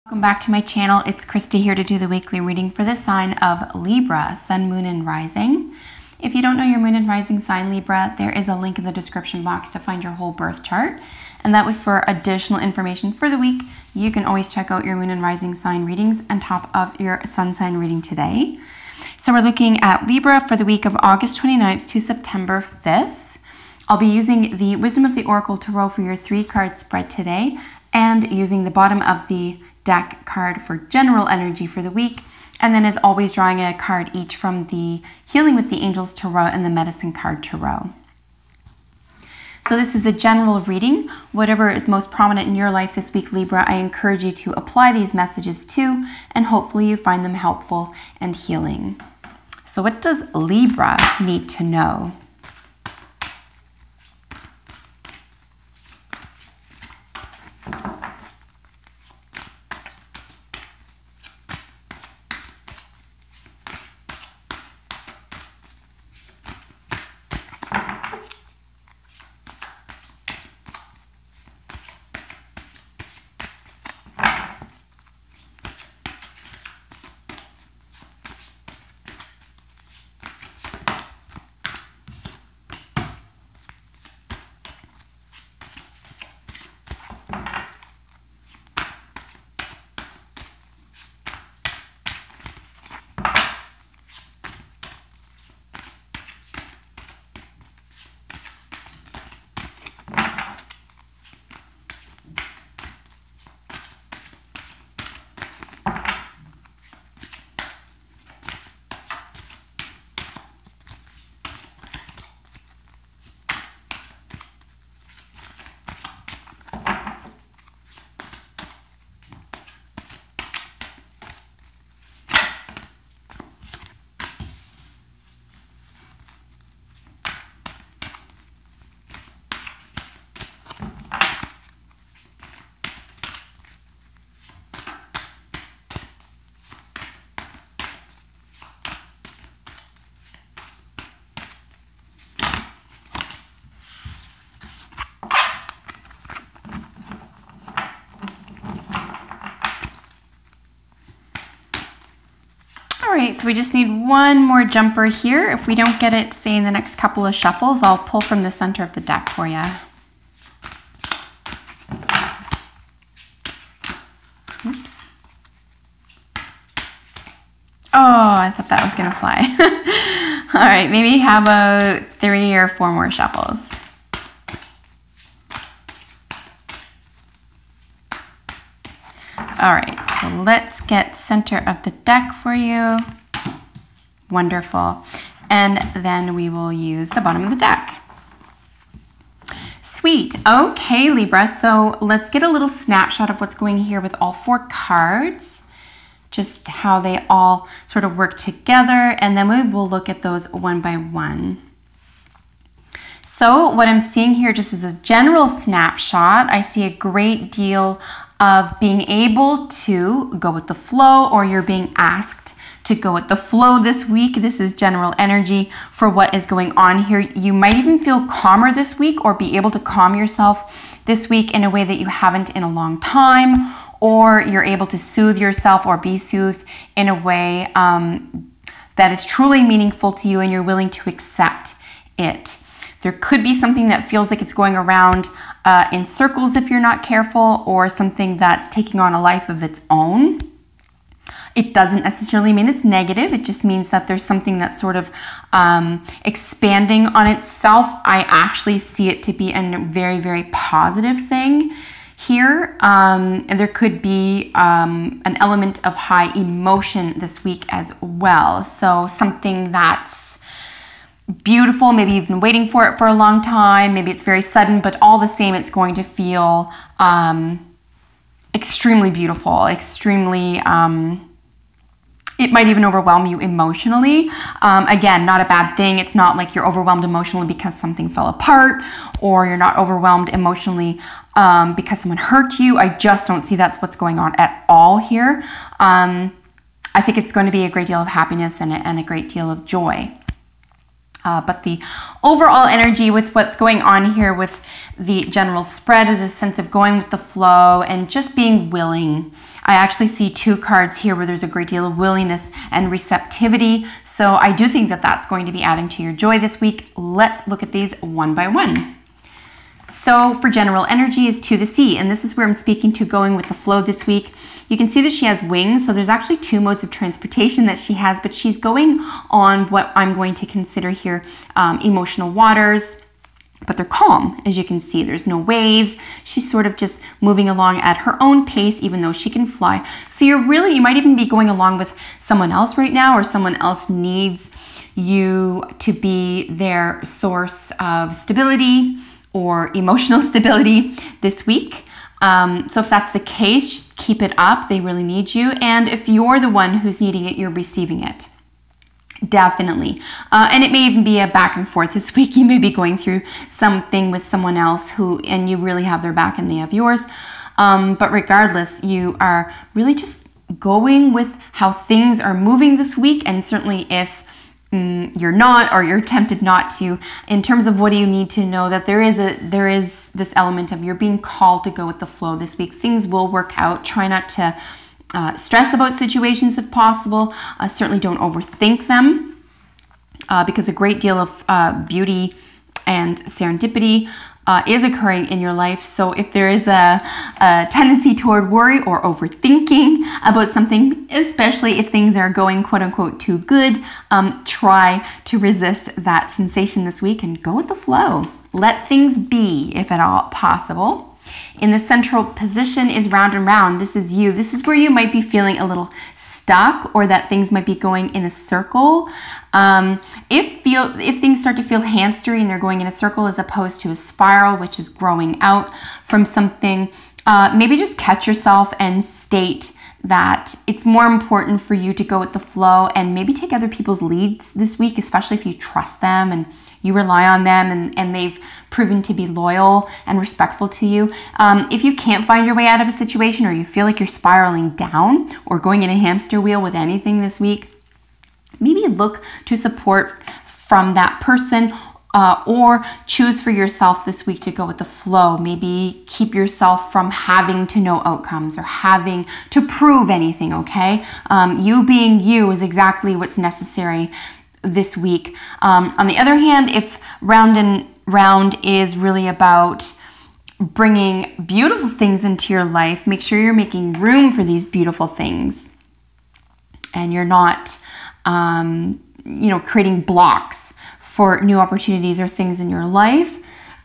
Welcome back to my channel. It's Krista here to do the weekly reading for the sign of Libra, Sun, Moon, and Rising. If you don't know your Moon and Rising sign, Libra, there is a link in the description box to find your whole birth chart. And that way, for additional information for the week, you can always check out your Moon and Rising sign readings on top of your Sun sign reading today. So we're looking at Libra for the week of August 29th to September 5th. I'll be using the Wisdom of the Oracle Tarot for your 3-card spread today, and using the bottom of the deck card for general energy for the week, and then as always drawing a card each from the Healing with the Angels Tarot and the Medicine card Tarot. So this is a general reading. Whatever is most prominent in your life this week, Libra, I encourage you to apply these messages to, and hopefully you find them helpful and healing. So what does Libra need to know? All right, so we just need one more jumper here. If we don't get it, say in the next couple of shuffles, I'll pull from the center of the deck for you. Oops. Oh, I thought that was gonna fly. All right, maybe how about 3 or 4 more shuffles? All right, so let's get center of the deck for you. Wonderful. And then we will use the bottom of the deck. Sweet. Okay, Libra, so let's get a little snapshot of what's going here with all 4 cards, just how they all sort of work together, and then we will look at those one by one. So what I'm seeing here just is a general snapshot. I see a great deal of being able to go with the flow, or you're being asked to go with the flow this week. This is general energy for what is going on here. You might even feel calmer this week, or be able to calm yourself this week in a way that you haven't in a long time, or you're able to soothe yourself or be soothed in a way that is truly meaningful to you, and you're willing to accept it. There could be something that feels like it's going around in circles if you're not careful, or something that's taking on a life of its own. It doesn't necessarily mean it's negative. It just means that there's something that's sort of expanding on itself. I actually see it to be a very, very positive thing here. And there could be an element of high emotion this week as well. So something that's beautiful, maybe you've been waiting for it for a long time, maybe it's very sudden, but all the same, it's going to feel extremely beautiful, extremely, it might even overwhelm you emotionally. Again, not a bad thing. It's not like you're overwhelmed emotionally because something fell apart, or you're not overwhelmed emotionally because someone hurt you. I just don't see that's what's going on at all here. I think it's going to be a great deal of happiness and a great deal of joy. But the overall energy with what's going on here with the general spread is a sense of going with the flow and just being willing. I actually see 2 cards here where there's a great deal of willingness and receptivity. So I do think that that's going to be adding to your joy this week. Let's look at these one by one. So for general energy is to the sea, and this is where I'm speaking to going with the flow this week. You can see that she has wings, so there's actually 2 modes of transportation that she has, but she's going on what I'm going to consider here emotional waters, but they're calm. As you can see, there's no waves. She's sort of just moving along at her own pace, even though she can fly. So you might even be going along with someone else right now, or someone else needs you to be their source of stability or emotional stability this week. So if that's the case, keep it up. They really need you. And if you're the one who's needing it, you're receiving it. Definitely. And it may even be a back and forth this week. You may be going through something with someone else and you really have their back and they have yours. But regardless, you are really just going with how things are moving this week. And certainly if you're not, or you're tempted not to, in terms of what do you need to know, that there is this element of you're being called to go with the flow this week. Things will work out. Try not to stress about situations if possible. Certainly don't overthink them because a great deal of beauty and serendipity is occurring in your life. So if there is a tendency toward worry or overthinking about something, especially if things are going quote unquote too good, try to resist that sensation this week and go with the flow. Let things be, if at all possible. In the central position is round and round. This is you. This is where you might be feeling a little stuck, or that things might be going in a circle. If things start to feel hamstery and they're going in a circle as opposed to a spiral, which is growing out from something, maybe just catch yourself and state that it's more important for you to go with the flow and maybe take other people's leads this week, especially if you trust them and you rely on them and they've proven to be loyal and respectful to you. If you can't find your way out of a situation, or you feel like you're spiraling down or going in a hamster wheel with anything this week, maybe look to support from that person, or choose for yourself this week to go with the flow. Maybe keep yourself from having to know outcomes or having to prove anything, okay? You being you is exactly what's necessary this week. On the other hand, if round and round is really about bringing beautiful things into your life, make sure you're making room for these beautiful things and you're not creating blocks for new opportunities or things in your life.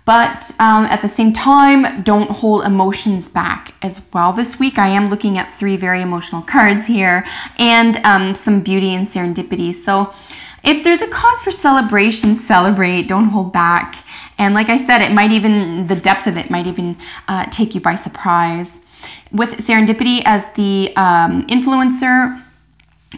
But at the same time, don't hold emotions back as well this week. I am looking at 3 very emotional cards here and some beauty and serendipity. So if there's a cause for celebration, celebrate, don't hold back. And like I said, the depth of it might even take you by surprise. With serendipity as the influencer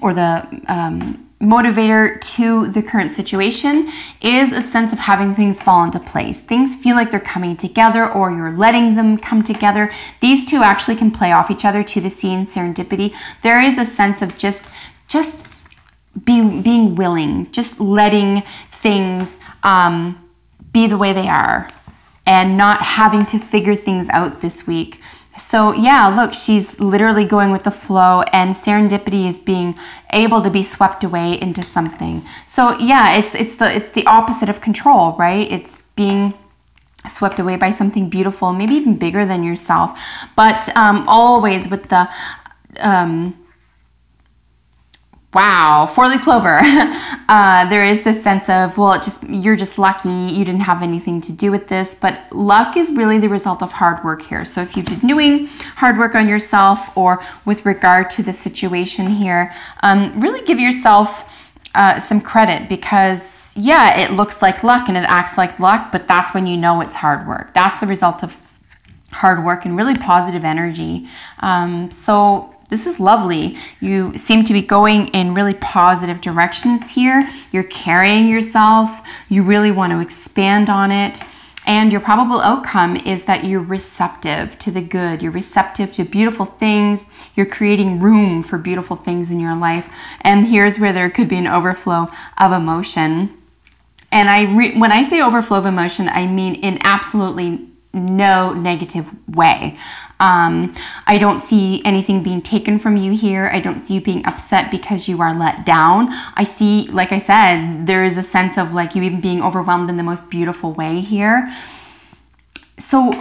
or the motivator to the current situation is a sense of having things fall into place. Things feel like they're coming together, or you're letting them come together. These two actually can play off each other, to the scene, serendipity. There is a sense of just being willing, just letting things be the way they are and not having to figure things out this week. So yeah, look, she's literally going with the flow, and serendipity is being able to be swept away into something. So yeah, it's the opposite of control, right? It's being swept away by something beautiful, maybe even bigger than yourself. But always with the wow, 4-leaf clover. There is this sense of, well, you're just lucky. You didn't have anything to do with this. But luck is really the result of hard work here. So if you've been doing hard work on yourself or with regard to the situation here, really give yourself some credit, because yeah, it looks like luck and it acts like luck, but that's when you know it's hard work. That's the result of hard work and really positive energy. So this is lovely. You seem to be going in really positive directions here. You're carrying yourself. You really want to expand on it. And your probable outcome is that you're receptive to the good. You're receptive to beautiful things. You're creating room for beautiful things in your life. And here's where there could be an overflow of emotion. And when I say overflow of emotion, I mean in absolutely no negative way. I don't see anything being taken from you here. I don't see you being upset because you are let down. I see, like I said, there is a sense of like you even being overwhelmed in the most beautiful way here. So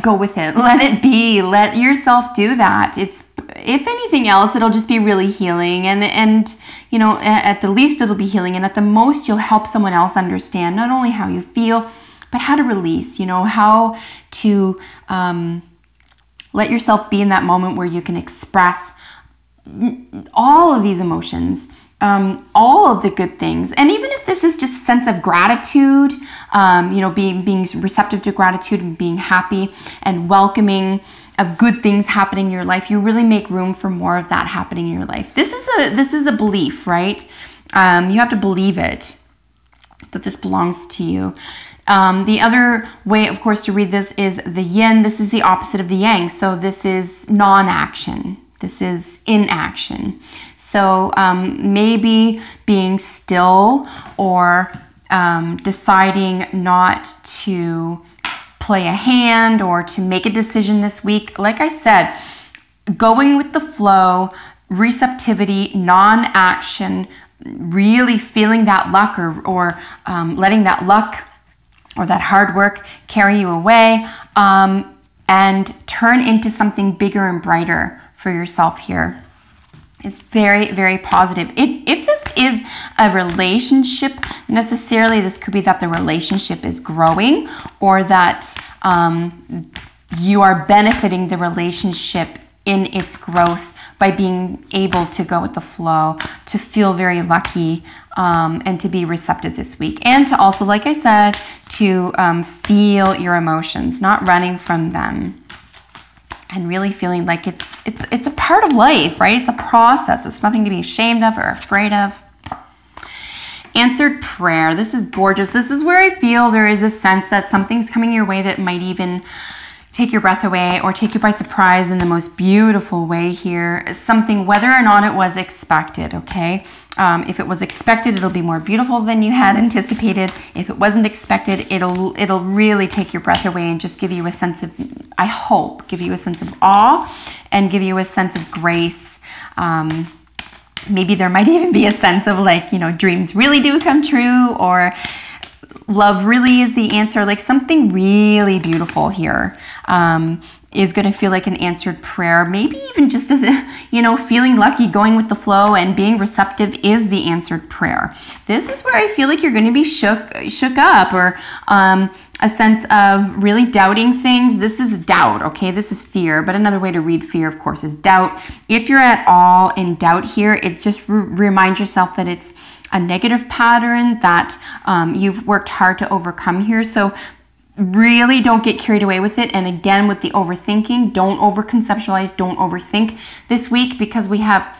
go with it. Let it be. Let yourself do that. It's, if anything else, it'll just be really healing. And you know, at the least it'll be healing. And at the most, you'll help someone else understand not only how you feel, but how to release, you know, how to let yourself be in that moment where you can express all of these emotions, all of the good things. And even if this is just a sense of gratitude, you know, being receptive to gratitude and being happy and welcoming of good things happening in your life, you really make room for more of that happening in your life. This is a belief, right? You have to believe it, that this belongs to you. The other way, of course, to read this is the yin. This is the opposite of the yang. So this is non-action. This is inaction. So maybe being still or deciding not to play a hand or to make a decision this week. Like I said, going with the flow, receptivity, non-action, really feeling that luck or letting that luck or that hard work carry you away and turn into something bigger and brighter for yourself here. It's very, very positive. If this is a relationship, necessarily this could be that the relationship is growing or that you are benefiting the relationship in its growth by being able to go with the flow, to feel very lucky, and to be receptive this week. And to also, like I said, to feel your emotions, not running from them. And really feeling like it's a part of life, right? It's a process. It's nothing to be ashamed of or afraid of. Answered prayer. This is gorgeous. This is where I feel there is a sense that something's coming your way that might even take your breath away or take you by surprise in the most beautiful way here. Something, whether or not it was expected, okay? If it was expected, it'll be more beautiful than you had anticipated. If it wasn't expected, it'll really take your breath away and just give you a sense of, I hope, give you a sense of awe and give you a sense of grace. Maybe there might even be a sense of like, you know, dreams really do come true, or love really is the answer. Like something really beautiful here is going to feel like an answered prayer. Maybe even just as, you know, feeling lucky, going with the flow and being receptive is the answered prayer. This is where I feel like you're going to be shook up, or a sense of really doubting things. This is doubt, okay? This is fear, but another way to read fear, of course, is doubt. If you're at all in doubt here, it just reminds yourself that it's a negative pattern that you've worked hard to overcome here. So really don't get carried away with it. And again, with the overthinking, don't overconceptualize, don't overthink this week, because we have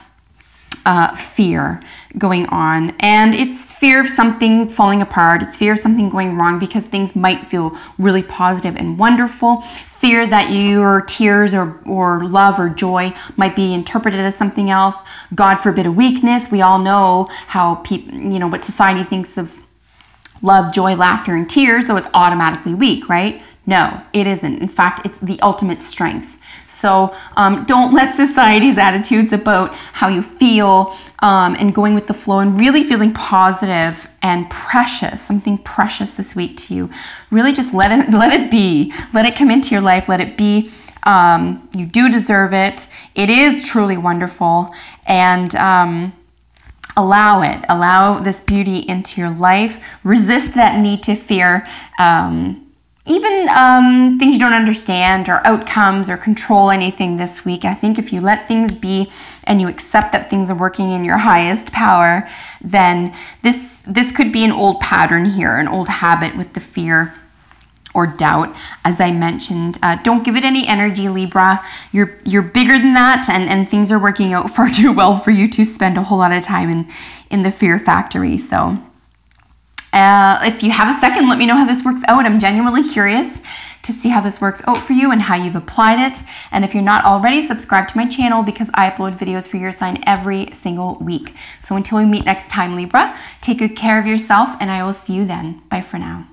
fear going on, and it's fear of something falling apart. It's fear of something going wrong because things might feel really positive and wonderful. Fear that your tears or love or joy might be interpreted as something else. God forbid a weakness. We all know how people, you know, what society thinks of love, joy, laughter, and tears, so it's automatically weak, right? No, it isn't. In fact, it's the ultimate strength. So don't let society's attitudes about how you feel and going with the flow and really feeling positive and precious, something precious this week to you. Really just let it be. Let it come into your life. Let it be. You do deserve it. It is truly wonderful. And allow it. Allow this beauty into your life. Resist that need to fear even things you don't understand or outcomes or control anything this week. I think if you let things be and you accept that things are working in your highest power, then this could be an old pattern here, an old habit with the fear or doubt, as I mentioned. Don't give it any energy, Libra. You're bigger than that, and things are working out far too well for you to spend a whole lot of time in the fear factory. So if you have a second, let me know how this works out. I'm genuinely curious to see how this works out for you and how you've applied it. And if you're not already, subscribe to my channel because I upload videos for your sign every single week. So until we meet next time, Libra, take good care of yourself and I will see you then. Bye for now.